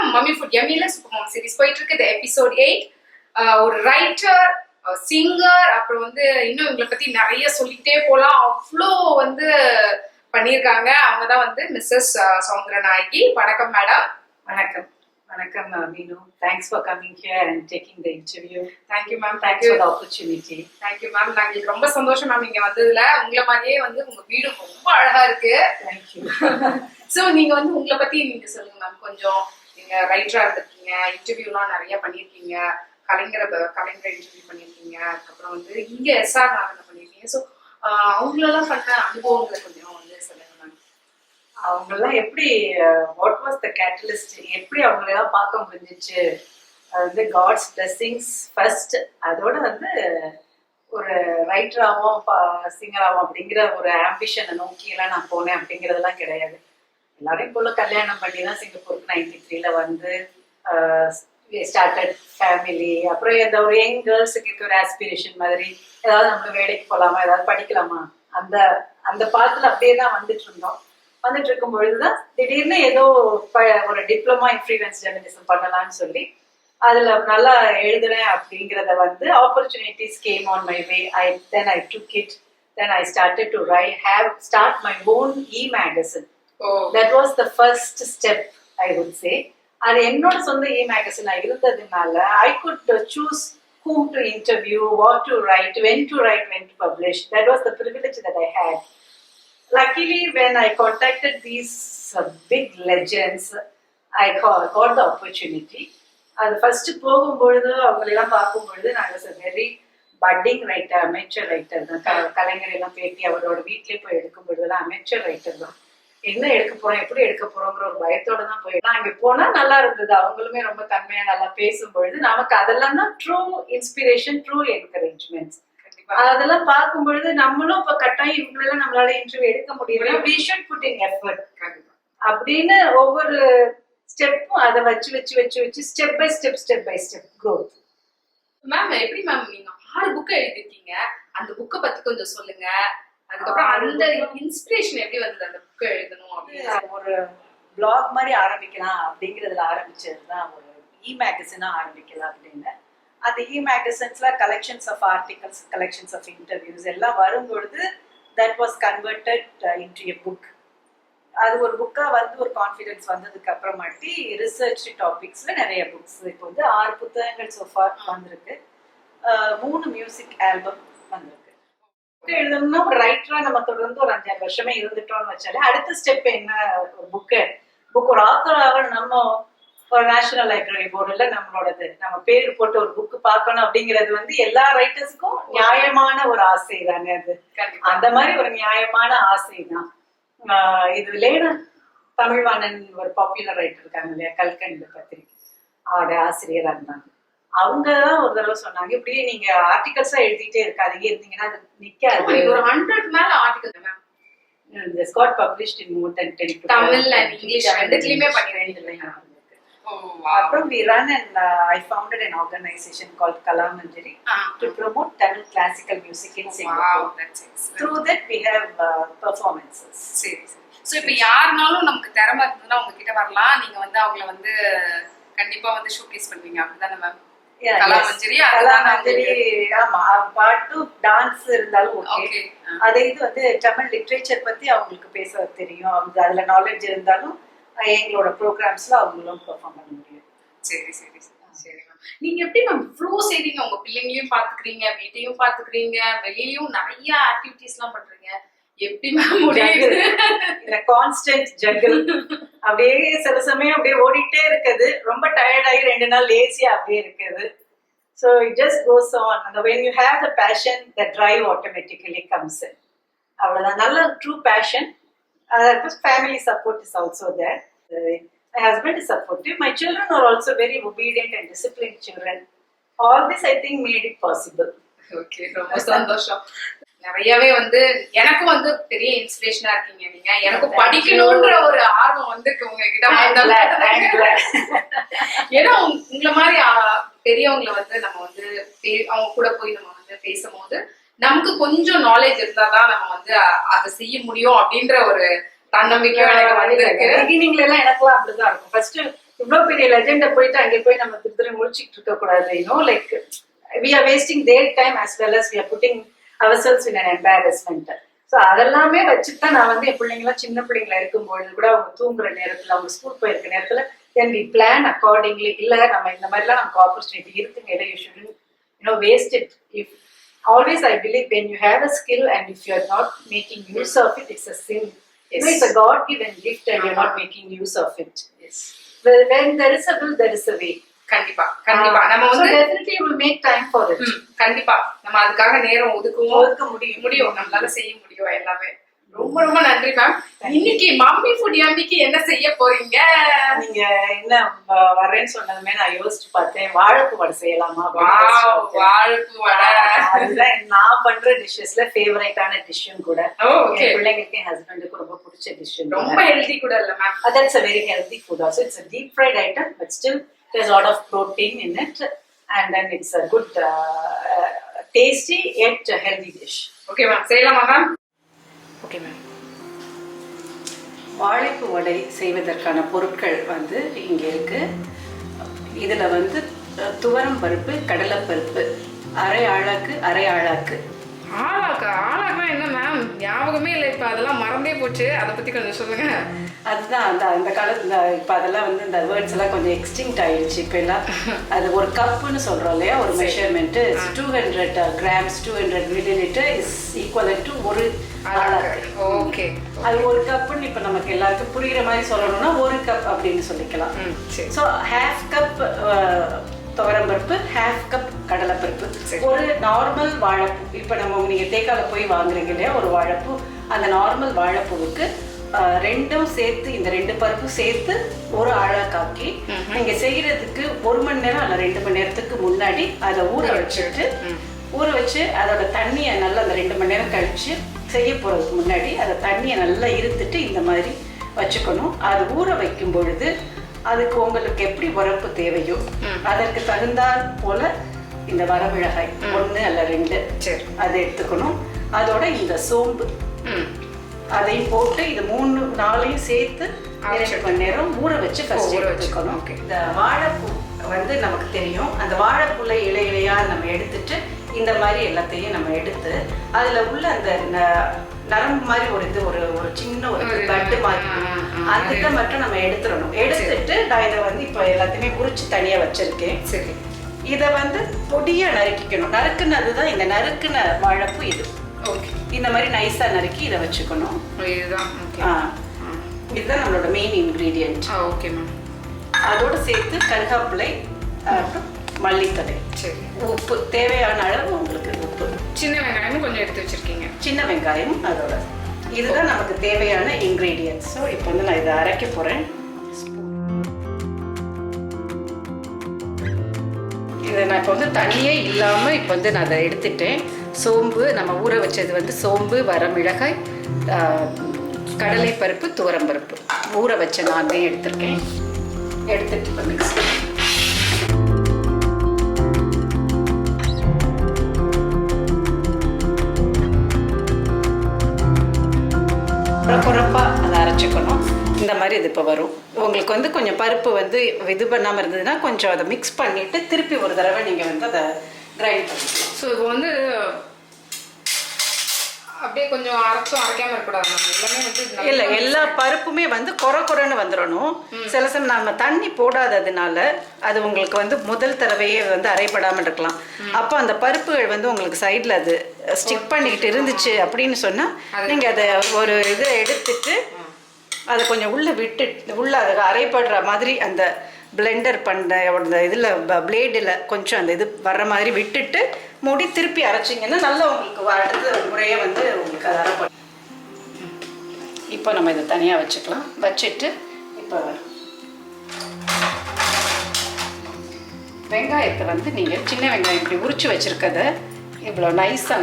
Ma'am mummy food எம்மில super mom series போயிட்டு இருக்கு எபிசோட் 8. ஒரு ரைட்டர், சிங்கர், அப்புறம் வந்து இன்னும் இவங்களை பத்தி நிறைய சொல்லிட்டே போலாம். அவ்வளோ வந்து பண்ணியிருக்காங்க. அவங்க தான் வந்து மிஸ்ஸஸ் சௌந்தரநாயகி. வணக்கம் மேடம். வணக்கம். வணக்கம் மீனு. Thanks for coming here and taking the interview. Thank you ma'am. Thanks for the opportunity. Thank you ma'am. நாங்களுக்கு ரொம்ப சந்தோஷம் மேம் இங்க வந்ததுல. உங்களை மாதிரியே வந்து உங்க வீடு ரொம்ப அழகா இருக்கு. Thank you. சோ நீங்க வந்து உங்களை பத்தி நீங்க சொல்லுங்க மேம். கொஞ்சம் நீங்க ரைட்டரா இருந்திருக்கீங்க, இன்டர்வியூலாம் நிறைய பண்ணிருக்கீங்க, கலைஞரை இன்டர்வியூ பண்ணிருக்கீங்க, அதுக்கப்புறம் வந்து இங்க எஸ்ஆர் நாகனை பண்ணிருக்கீங்க. சோ அவங்களெல்லாம் பண்ண அனுபவங்களை கொஞ்சம் வந்து சொல்லுங்க மேம். அவங்கெல்லாம் எப்படி, வாட் வாஸ் த கேட்டலிஸ்ட், எப்படி அவங்களெல்லாம் பார்க்க முடிஞ்சிச்சு, அது வந்து காட்ஸ் பிளெஸிங்ஸ் ஃபர்ஸ்ட். அதோட வந்து ஒரு ரைட்டராகவும் சிங்கராகவும் அப்படிங்கிற ஒரு ஆம்பிஷனை நோக்கி எல்லாம் நான் போனேன் அப்படிங்கிறதெல்லாம் கிடையாது. எல்லாரையும் போல கல்யாணம் பண்ணி தான் சிங்கப்பூருக்கு 93ல வந்து ஸ்டார்டட் ஃபேமிலி. அப்புறம் எந்த ஒரு யங் கேர்ள்ஸுக்கு இருக்க ஒரு ஆஸ்பிரேஷன் மாதிரி ஏதாவது நம்ம வேலைக்கு போகலாமா, ஏதாவது படிக்கலாமா, அந்த அந்த பாத்துல அப்படியே தான் வந்துட்டு இருந்தோம். வந்துட்டு இருக்கும் பொழுதுதான் திடீர்னு ஏதோ ஒரு டிப்ளமா இன் ஃப்ரீலான்ஸ் ஜெர்னலிசம் பண்ணலாம்னு சொல்லி அதுல நல்லா எழுதுறேன் அப்படிங்கிறத வந்து opportunities game on my way. Then I took it. Then I started to start my own e-magazine. That was the first step, I would say. அது என்னோட சொந்த e-magazine இருந்ததுனால I could choose whom to interview, what to write, when to publish. That was the privilege that I had. Luckily, when I contacted these big legends, I got the opportunity. அது first போகும்பொழுது அவங்களெல்லாம் பார்க்கும்பொழுது நாங்கள் very budding writer, amateur writer தான். கலைஞர் எல்லாம் பேட்டி அவரோட வீட்லேயே போய் எடுக்கும் பொழுதுலாம் அமெச்சர் ரைட்டர் தான். என்ன எடுக்க போறோம், எப்படி எடுக்க போறோங்கிற ஒரு பயத்தோட தான் போயிடலாம். அங்கே போனா நல்லா இருந்தது. அவங்களுமே ரொம்ப தன்மையா நல்லா பேசும் பொழுது நமக்கு அதெல்லாம் தான் ட்ரூ இன்ஸ்பிரேஷன், ட்ரூ என்கரேஜ்மெண்ட்ஸ். அதெல்லாம் பார்க்கும் பொழுது நம்மளும் இப்ப கட்டாயம் இவங்களெல்லாம் நம்மளால இன்டர்வியூ எடுக்க முடியல, we should put in effort அப்படின்னு ஒவ்வொரு ஸ்டெப்பும் அதை வச்சு step by step growth. Ma'am எப்படி மேம் நீங்க 6 புக் எழுதிருக்கீங்க, அந்த புக்கை பத்தி கொஞ்சம் சொல்லுங்க. அதுக்கப்புறம் அந்த இன்ஸ்பிரேஷன் எப்படி வந்தது அந்த புக்கை எழுதணும் அப்படின்னு? ஒரு பிளாக் மாதிரி ஆரம்பிக்கலாம் அப்படிங்கறதுல ஆரம்பிச்சதுதான் ஒரு e-magazine ஆரம்பிக்கலாம் அப்படின்னு. அந்த e-magazines collections of articles, collections of interviews எல்லாம் வரும்பொழுது that was converted into a book. அது ஒரு புக்கா வந்து ஒரு கான்ஃபிடன்ஸ் வந்ததுக்கு அப்புறமாட்டி ரிசர்ச் டாபிக்ஸ்ல நிறைய புக்ஸ் இப்போ வந்து 6 புத்தகங்கள் சோஃபார் வந்திருக்கு. 3 மியூசிக் ஆல்பம் வந்திருக்கு. எழுதணும்னா ஒரு ரைட்டரா நம்ம தொடர்ந்து ஒரு 5-6 வருஷமே இருந்துட்டோம்னு வச்சாலே அடுத்த ஸ்டெப் என்ன, ஒரு புக் ஒரு ஆத்தராக நம்ம ஒரு நேஷனல் லைப்ரரி போர்டுல நம்மளோடது நம்ம பேர் போட்டு ஒரு புக் பார்க்கணும் அப்படிங்கிறது வந்து எல்லா ரைட்டர்ஸுக்கும் நியாயமான ஒரு ஆசை தானே. அது அந்த மாதிரி ஒரு நியாயமான ஆசை தான். இது லேனா தமிழ்வாணன் ஒரு பாப்புலர் ரைட்டர் இருக்காங்க இல்லையா, கல்கண்டு பத்திரிகை, அவருடைய ஆசிரியரா இருந்தாங்க. அவங்கதான் ஒரு தடவை சொன்னாங்க, இப்படியே நீங்க ஆர்டிகல்ஸா எழுதிட்டே இருக்காதீங்க, இருந்தீங்கன்னா அது நிக்காது. ஒரு 100 மேல article ma'am This got published in more than 10 Tamil and English ரெண்டுலயுமே பண்ணிருக்கீங்க. அப்புறம் we run and I founded an organization called Kalamanjari to promote Tamil classical music in Singapore. Wow, that's excellent. Through that we have performances. சரி. So இப்போ யாருனாலும் நமக்கு திறமை இருந்ததுன்னா உங்ககிட்ட வரலாம், நீங்க வந்து அவங்கள வந்து கண்டிப்பா வந்து ஷோகேஸ் பண்ணுவீங்க, அப்படிதானே மேம்? கலாமஞ்சரி ஆமா, பாட்டு டான்ஸ் இருந்தாலும் ஓகே. அதே இது வந்து தமிழ் லிட்ரேச்சர் பத்தி அவங்களுக்கு பேச தெரியும், அவங்க அதுல நாலேஜ் இருந்தாலும் எங்களோட ப்ரோக்ராம்ஸ்ல அவங்களும் பெர்ஃபார்ம் பண்ண முடியும். சரி சரி சரி மேம். நீங்க எப்படி மேம் இவ்ளோ செய்றீங்க? உங்க பிள்ளைங்களையும் பாத்துக்கிறீங்க, வீட்டையும் பாத்துக்கிறீங்க, வெளியிலயும் நிறைய ஆக்டிவிட்டிஸ் எல்லாம் பண்றீங்க, எப்படி மேம் முடியுது? இந்த கான்ஸ்டன்ட் ஜங்கிள் அப்படியே சில சமயம் அப்படியே ஓடிட்டே இருக்குது, ரொம்ப டயர்ட் ஆகி 2 நாள் லேசியா அப்படியே இருக்குது. So it just goes on. And when you have the passion, the drive automatically comes in. அவ்வளவுதான். நல்ல true passion. Family support is also there. My husband is supportive. My children are also very obedient and disciplined children. All this I think made it possible. Okay, ரொம்ப சந்தோஷம். நிறையவே வந்து எனக்கும் வந்து பெரிய இன்ஸ்பிரேஷனா இருக்கீங்க நீங்க. எனக்கு படிக்கணும்ன்ற ஒரு ஆர்வம் வந்து உங்ககிட்ட ஏன்னா உங்களை மாதிரி பெரியவங்களை வந்து நம்ம வந்து அவங்க கூட போய் நம்ம வந்து பேசும்போது நமக்கு கொஞ்சம் நாலேஜ் இருந்தாதான் நம்ம வந்து அதை செய்ய முடியும் அப்படின்ற ஒரு தன்னம்பிக்கையும் எனக்கு வந்திருக்கு. பிகினிங்ல எல்லாம் எனக்குலாம் அப்படிதான் இருக்கும். ஃபர்ஸ்ட் இவ்வளவு பெரிய லெஜெண்ட போயிட்டு அங்கே போய் நம்ம திருத்தர முடிச்சுட்டு இருக்க கூடாது. Like we are wasting their time as well as we are putting ourselves in an embarrassment. So அதெல்லாமே வச்சுதான் நான் வந்து என் பிள்ளைங்களாம் சின்ன பிள்ளைங்களா இருக்கும்பொழுது கூட அவங்க தூங்குற நேரத்துல அவங்க ஸ்கூல் போயிருக்க நேரத்துல then we plan accordingly. இல்ல நம்ம இந்த மாதிரிலாம் நமக்கு ஆப்பர்ச்சுனிட்டி இருக்குங்க, இல்லை you shouldn't waste it. If always I believe when you have a skill and if you are not making use of it, it's a sin. Yes. It's a God given gift and you're not making use of it. Yes. When there is a will, there is a way. கண்டிப்பா கண்டிப்பா நம்ம வந்து definitely you will make time for it. கண்டிப்பா நம்ம அதுக்காக நேரம் ஒதுக்க முடியும், நம்மளால செய்ய முடியும் எல்லாமே. ரொம்ப ரொம்ப நன்றி மேம். இன்னைக்கு மம்மி ஃபுட் யம்மிக்கு என்ன செய்ய போறீங்க? நீங்க என்ன வரேன்னு சொன்னதுமே நான் யோசிச்சு பார்த்தேன், வாழைப்பூ வடை செய்யலாமா? வாழைப்பூ வடை அதுதான் நான் பண்ற டிஷ்ஷஸ்ல ஃபேவரட்டான டிஷ்ஷும் கூட. பிள்ளைங்களுக்கு என் ஹஸ்பண்டுக்கு ரொம்ப பிடிச்ச டிஷ். ரொம்ப ஹெல்தி கூட இல்ல ma'am. That's a very healthy food also. It's a deep fried item but still there's a lot of protein in it and then it's a good tasty yet healthy dish. Okay ma'am, செய்யலாமா ma'am? Okay ma'am. வாழைப்பூ வடை செய்வதற்கான பொருட்கள் வந்து இங்கே இருக்கு. இதில் வந்து துவரம் பருப்பு, கடலைப்பருப்பு, அரை ஆழாக்கு. ஆளாக்குனா என்ன மேம்? ஞாபகமே இல்லை, இப்போ அதெல்லாம் மறந்தே போச்சு. அதை பற்றி கொஞ்சம் சொல்லுங்க. அதுதான் அந்த காலத்துல இப்போ அதெல்லாம் வந்து இந்த வேர்ட்ஸ் எல்லாம் கொஞ்சம் எக்ஸ்டிங்க்ட் ஆயிடுச்சு. இப்போ எல்லாம் அது ஒரு கப்புன்னு சொல்றோம் இல்லையா, ஒரு measurement 200 grams 200 milliliter is equal to ஒரு ஆழாக்கு. ஓகே, அது ஒரு கப்புன்னு இப்போ நமக்கு எல்லாருக்கும் புரியுற மாதிரி சொல்லணும்னா ஒரு கப் அப்படின்னு சொல்லிக்கலாம். ஸோ ½ கப் துவரம்பருப்பு, ½ கப் கடலைப்பருப்பு, ஒரு நார்மல் வாழைப்பூ. இப்போ நீங்கள் தேக்கால போய் வாங்குறீங்க இல்லையா ஒரு வாழைப்பூ, அந்த நார்மல் வாழைப்பூவுக்கு ரெண்டும் சேர்த்து, இந்த 2 பருப்பும் சேர்த்து ஒரு ஆழாக்காக்கி நீங்க செய்யறதுக்கு 1 மணி நேரம் அல்ல 2 மணி நேரத்துக்கு முன்னாடி அதை ஊற வச்சு அதோட தண்ணியை நல்லா அந்த 2 மணி நேரம் கழிச்சு செய்ய போறதுக்கு முன்னாடி அதை தண்ணியை நல்லா இருத்துட்டு இந்த மாதிரி வச்சுக்கணும். அது ஊற வைக்கும் பொழுது அதுக்கு உங்களுக்கு எப்படி உரப்பு தேவையோ அதற்கு தகுந்தாற் போல இந்த வரமிளகாய் 1 அல்ல 2 அதை எடுத்துக்கணும். அதோட இந்த சோம்பு அதையும் போட்டு இது 3-4 சேர்த்து 2 மணி நேரம் ஊற வச்சு ஃபர்ஸ்ட் எடுத்துக்கணும். இந்த வாழைப்பூ வந்து நமக்கு தெரியும், அந்த வாழைப்பூல இலையா நம்ம எடுத்துட்டு இந்த மாதிரி எல்லாத்தையும் நம்ம எடுத்து அதுல உள்ள அந்த நரம்பு மாதிரி ஒரு சின்ன ஒரு பட்டு மாதிரி அந்த இதை மட்டும் நம்ம எடுத்துட்டு நான் இதை வந்து இப்போ எல்லாத்தையுமே குறிச்சு தனியா வச்சிருக்கேன். சரி, இதை வந்து பொடியா நறுக்கிக்கணும். நறுக்குனதுதான் இந்த நறுக்குன வாழைப்பூ. இது ஓகே, இந்த மாதிரி நைஸா நறுக்கி இதை வச்சுக்கணும். இதுதான் நம்மளோட மெயின் இன்கிரீடியன்ட். Okay ma'am. அதோட சேர்த்து கருகாப்பிலை, மல்லித்தழை, உப்பு, தேவையான அளவு உங்களுக்கு உப்பு. சின்ன வெங்காயமும் கொஞ்சம் எடுத்து வச்சிருக்கீங்க. சின்ன வெங்காயம் அதோட. இதுதான் நமக்கு தேவையான இன்கிரீடியன்ஸ். ஸோ இப்போ வந்து நான் இதை அரைக்க போறேன். இதை நான் இப்போ வந்து தனியே இல்லாமல் இப்போ வந்து நான் அதை எடுத்துட்டேன். சோம்பு, நம்ம ஊற வச்சது வந்து சோம்பு, வரமிளகாய், கடலைப்பருப்பு, துவரம்பருப்பு ஊற வச்ச நான் தான் எடுத்துருக்கேன். எடுத்துட்டு இப்போ மிக்ஸ் குறப்பாக அதை அரைச்சிக்கணும். இந்த மாதிரி இது இப்போ வரும். உங்களுக்கு வந்து கொஞ்சம் பருப்பு வந்து இது பண்ணாமல் இருந்ததுன்னா கொஞ்சம் அதை மிக்ஸ் பண்ணிவிட்டு திருப்பி ஒரு தடவை நீங்கள் வந்து அதை கிரைண்ட் பண்ணிக்கலாம். ஸோ இப்போ வந்து அப்படியே கொஞ்சம் அரைக்காம இருக்கக்கூடாது. எல்லாமே வந்து இல்லை, எல்லா பருப்புமே வந்து குறைன்னு வந்துடணும். சில சமயம் நம்ம தண்ணி போடாததுனால அது உங்களுக்கு வந்து முதல் தடவையே வந்து அரைப்படாமல் இருக்கலாம். அப்போ அந்த பருப்புகள் வந்து உங்களுக்கு சைடில் அது ஸ்டிக் பண்ணிக்கிட்டு இருந்துச்சு அப்படின்னு சொன்னால் நீங்கள் அதை ஒரு இதை எடுத்துட்டு அதை கொஞ்சம் உள்ளே அதை அரைப்படுற மாதிரி அந்த பிளெண்டர் பண்ண இதில் பிளேடில் கொஞ்சம் அந்த இது வர்ற மாதிரி விட்டுட்டு மூடி திருப்பி அரைச்சிங்கன்னா நல்லா உங்களுக்கு அடுத்த முறையே வந்து உங்களுக்கு அதை அரைப்படும். இப்போ நம்ம இதை தனியாக வச்சுக்கலாம். வச்சுட்டு இப்போ வெங்காயத்தை வந்து நீங்கள் சின்ன வெங்காயம் இப்படி உரிச்சு வச்சுருக்கத இவ்வளோ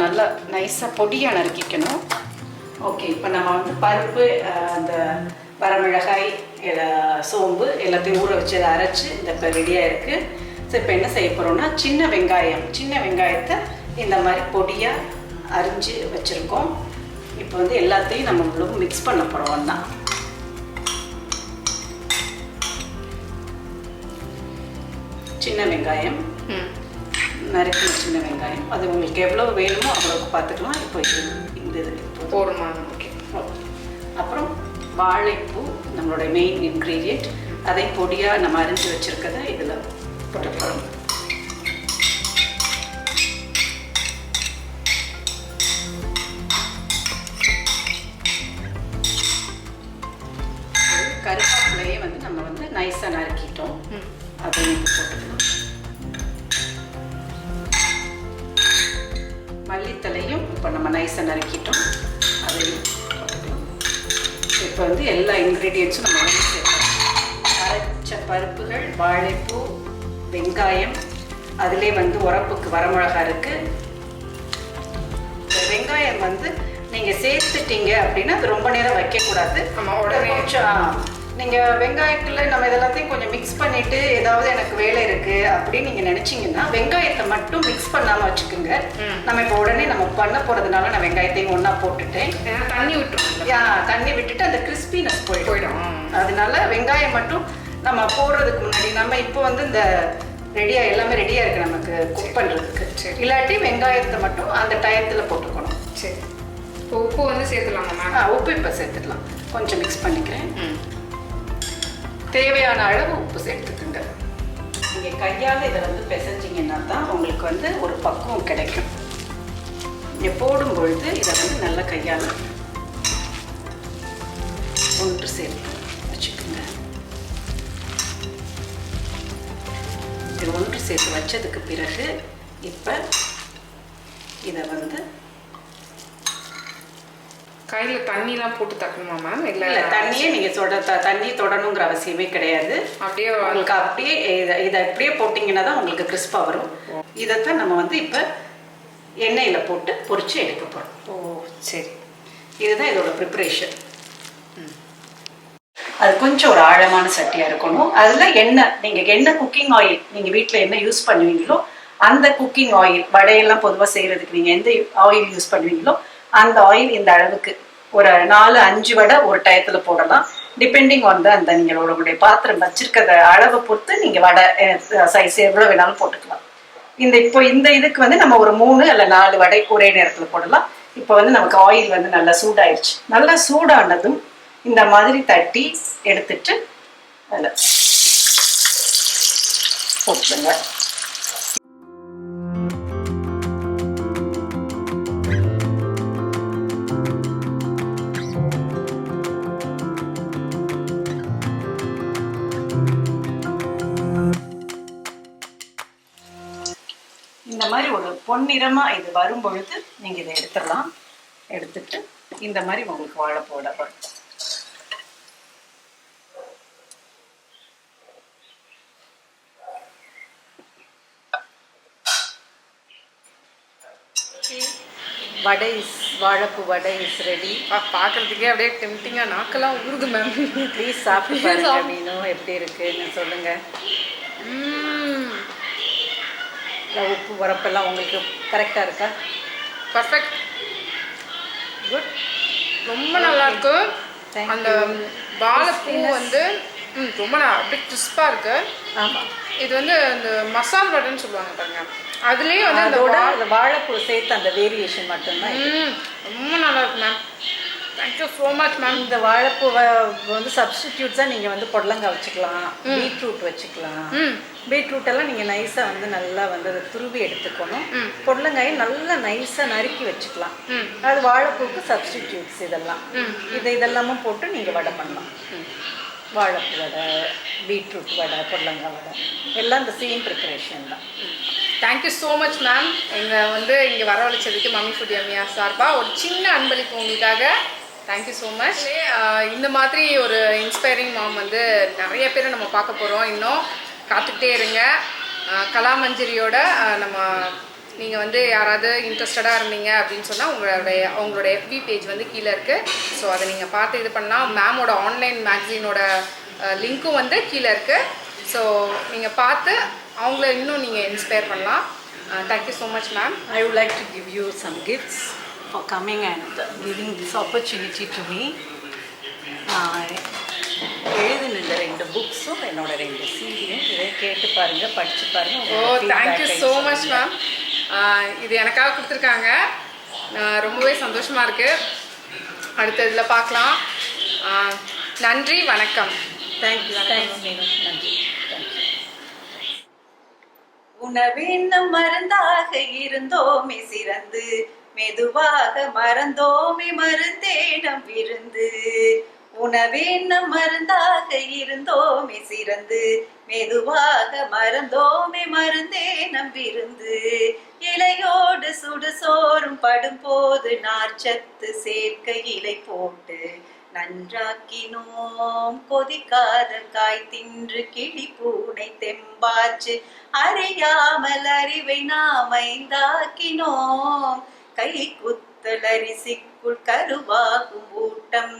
நல்லா நைஸாக பொடியாக நறுக்கிக்கணும். ஓகே, இப்போ நம்ம வந்து பருப்பு, அந்த வரமிளகாய், சோம்பு எல்லாத்தையும் ஊற வச்சு அதை அரைச்சி இந்த இப்போ ரெடியாக இருக்குது. ஸோ இப்போ என்ன செய்ய போகிறோம்னா சின்ன வெங்காயத்தை இந்த மாதிரி பொடியாக அரிஞ்சு வச்சுருக்கோம். இப்போ வந்து எல்லாத்தையும் நம்ம உங்களுக்கு மிக்ஸ் பண்ண போகிறோம். தான் சின்ன வெங்காயம், ம் நறுக்கின சின்ன வெங்காயம். அது உங்களுக்கு எவ்வளோ வேணுமோ அவ்வளோக்கு பார்த்துக்கலாம். இப்போ இந்த இது போடுமா? ஓகே. அப்புறம் வாழைப்பூ, நம்மளோட மெயின் இன்க்ரீடியன்ட். அதை பொடியாக நம்ம அரிஞ்சு வச்சுருக்கதை இதில் போட்டுக்கலாம். கருவேப்பிலையே வந்து நம்ம வந்து நைஸாக நறுக்கிட்டோம், அதையும் போட்டுக்கலாம். மல்லித்தலையும் இப்போ நம்ம நைஸாக நறுக்கிட்டோம், அதையும் போட்டுக்கலாம். இப்போ வந்து எல்லா இன்க்ரீடியன்ஸும் நம்ம வந்து சேர்க்கலாம். அரைச்ச பருப்புகள், வாழைப்பூ, வெங்காயம், அதிலே வந்து உரப்புக்கு வரமிளகா இருக்குது. வெங்காயம் வந்து நீங்கள் சேர்த்துட்டீங்க அப்படின்னா அது ரொம்ப நேரம் வைக்கக்கூடாது. கொஞ்சம் நீங்கள் வெங்காயத்தில் நம்ம இதெல்லாத்தையும் கொஞ்சம் மிக்ஸ் பண்ணிவிட்டு ஏதாவது எனக்கு வேலை இருக்குது அப்படின்னு நீங்கள் நினச்சிங்கன்னா வெங்காயத்தை மட்டும் மிக்ஸ் பண்ணாமல் வச்சுக்கோங்க. நம்ம இப்போ உடனே நம்ம பண்ண போகிறதுனால நான் வெங்காயத்தையும் ஒன்றா போட்டுட்டேன். தண்ணி விட்டுரும். தண்ணி விட்டுட்டு அந்த கிறிஸ்பினஸ் போயிடும். அதனால வெங்காயம் மட்டும் நம்ம போடுறதுக்கு முன்னாடி நம்ம இப்போ வந்து இந்த எல்லாமே ரெடியாக இருக்குது நமக்கு குக் பண்ணுறதுக்கு. இல்லாட்டி வெங்காயத்தை மட்டும் அந்த டயத்தில் போட்டுக்கணும். சரி, இப்போ உப்பு வந்து சேர்த்துலாமா? உப்பு இப்போ சேர்த்துக்கலாம். கொஞ்சம் மிக்ஸ் பண்ணிக்கிறேன். தேவையான அளவு உப்பு சேர்த்துக்குங்க. நீங்கள் கையால் இதை வந்து பிசைஞ்சிங்கன்னா தான் உங்களுக்கு வந்து ஒரு பக்குவம் கிடைக்கும். நீங்கள் போடும் பொழுது இதை வந்து நல்லா கையால் ஒன்று சேர்த்து வச்சுக்கோங்க. இது ஒன்று சேர்த்து வச்சதுக்கு பிறகு இப்போ இதை வந்து கையில் தண்ணிலாம் போட்டு தட்டணுமா மேம்? இல்லை, தண்ணியே நீங்கள் தண்ணி தொடணுங்கிற அவசியமே கிடையாது. அப்படியே உங்களுக்கு அப்படியே இதை அப்படியே போட்டிங்கன்னா தான் உங்களுக்கு கிறிஸ்பாக வரும். இதைத்தான் நம்ம வந்து இப்போ எண்ணெயில் போட்டு பொரிச்சு எடுக்க போகிறோம். ஓ சரி, இதுதான் இதோட ப்ரிப்பரேஷன். அது கொஞ்சம் ஒரு ஆழமான சட்டியாக இருக்கணும். அதில் எண்ணெய், நீங்கள் என்ன குக்கிங் ஆயில் நீங்கள் வீட்டில் என்ன யூஸ் பண்ணுவீங்களோ அந்த குக்கிங் ஆயில், வடையெல்லாம் பொதுவாக செய்கிறதுக்கு நீங்கள் எந்த ஆயில் யூஸ் பண்ணுவீங்களோ அந்த ஆயில் இந்த அளவுக்கு ஒரு 4-5 வடை ஒரு டயத்தில் போடலாம். டிபெண்டிங் ஆன் அந்த உங்களுடைய பாத்திரம் வச்சிருக்கிற அளவை பொறுத்து நீங்கள் வடை சைஸ் எவ்வளோ வேணாலும் போட்டுக்கலாம். இப்போ இந்த இதுக்கு வந்து நம்ம ஒரு 3 அல்ல 4 வடை ஒரே நேரத்தில் போடலாம். இப்போ வந்து நமக்கு ஆயில் வந்து நல்லா சூடாயிடுச்சு. நல்லா சூடானதும் இந்த மாதிரி தட்டி எடுத்துட்டு அதில் போட்டுருங்க. இந்த மாதிரி ஒரு பொன்னிறமாக இது வரும் பொழுது நீங்கள் இதை எடுத்துடலாம். எடுத்துட்டு இந்த மாதிரி உங்களுக்கு வாழைப்பூ வடை வரும். வடை வாழைப்பூ வடை இஸ் ரெடி. பார்க்குறதுக்கே அப்படியே டெம்டிங்காக நாக்கெல்லாம் ஊறுது மேம். ப்ளீஸ் சாப்பிட்டு பாருங்க. அப்படின்னும் எப்படி இருக்குன்னு சொல்லுங்கள். உப்பு உரப்பெல்லாம் உங்களுக்கு கரெக்டாக இருக்கா? பர்ஃபெக்ட், குட், ரொம்ப நல்லா இருக்கு. அந்த வாழைப்பூ வந்து ரொம்ப அப்படியே கிறிஸ்பாக இருக்கு. ஆமாம், இது வந்து இந்த மசால் வடைன்னு சொல்லுவாங்க பாருங்க, அதுலேயே வந்து அந்த வாழைப்பூ சேர்த்து அந்த வேரியேஷன் மட்டும்தான். ரொம்ப நல்லா இருக்கு ma'am. Thank you so much ma'am. இந்த வாழைப்பூவை வந்து சப்ஸ்டிடியூட்ஸாக நீங்கள் வந்து புடலங்காய் வச்சுக்கலாம், பீட்ரூட் வச்சுக்கலாம். பீட்ரூட் எல்லாம் நீங்கள் நைஸாக வந்து நல்லா வந்து அதை துருவி எடுத்துக்கணும். புடலங்காயை நல்லா நைஸாக நறுக்கி வச்சுக்கலாம். அது வாழைப்பூக்கு சப்ஸ்டிடியூட்ஸ். இதெல்லாமும் போட்டு நீங்கள் வடை பண்ணலாம். வாழைப்பூ வடை, பீட்ரூட் வடை, புடலங்காய் வடை எல்லாம் இந்த சேம் ப்ரிப்பரேஷன் தான். Thank you so much ma'am. இங்கே வரவழைச்சதுக்கு மம்மி ஃபுட் யம்மியா சார்பாக ஒரு சின்ன அன்பளிப்பு உங்களுக்காக. Thank you so much. இந்த மாதிரி ஒரு இன்ஸ்பைரிங் மாம் வந்து நிறைய பேர் நம்ம பார்க்க போகிறோம். இன்னும் காத்துக்கிட்டே இருங்க. கலாமஞ்சரியோட நம்ம நீங்கள் வந்து யாராவது இன்ட்ரெஸ்டடாக இருந்தீங்க அப்படின்னு சொன்னால் அவங்களோட FB பேஜ் வந்து கீழே இருக்குது. ஸோ அதை நீங்கள் பார்த்து இது பண்ணலாம். மேமோட ஆன்லைன் மேக்சினோட லிங்க்கும் வந்து கீழே இருக்குது. ஸோ நீங்கள் பார்த்து அவங்கள இன்னும் நீங்கள் இன்ஸ்பயர் பண்ணலாம். Thank you so much ma'am. I would like to give you some gifts for coming and giving this opportunity to me. எழுதின இந்த 2 புக்ஸும் என்னோட 2 சீடியும் இதை கேட்டு பாருங்க, படிச்சு பாருங்க. ஓ, தேங்க்யூ ஸோ மச் மேம். இது எனக்காக கொடுத்துருக்காங்க. ரொம்பவே சந்தோஷமா இருக்கு. அடுத்த இதில் பார்க்கலாம். நன்றி, வணக்கம். தேங்க்யூ. நன்றி. உணவென்னும் மருந்தாக இருந்தோமே சிறந்து, மெதுவாக மறந்தோமே மருந்தே நம் விருந்து. உணவென்னும் மருந்தாக இருந்தோமே சிறந்து, மெதுவாக மறந்தோமே மருந்தே நம் விருந்து. இலையோடு சுடு சோறும் படும் போது நார்ச்சத்து சேர்க்க இலை போட்டு நன்றாக்கினோம். கொதிக்காத காய் தின்று கிளி பூனை தெம்பாச்சு, அறியாமல் அறிவை நாம் ஐந்தாக்கினோம். கை குத்தல் அரிசிக்குள் கருவாகும் ஊட்டம்,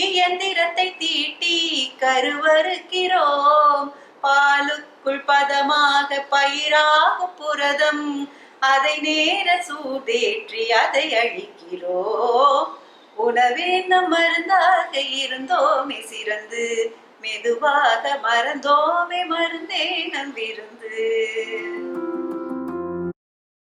இயந்திரத்தை தீட்டி கருவறுக்கிறோம். பாலுக்குள் பதமாக பயிராகும் புரதம், அதை நேர சூடேற்றி அதை அழிக்கிறோம். உணவே நம் மருந்தாக இருந்தோமே சிறந்து, மெதுவாக மறந்தோமே மருந்தே நம் விருந்து.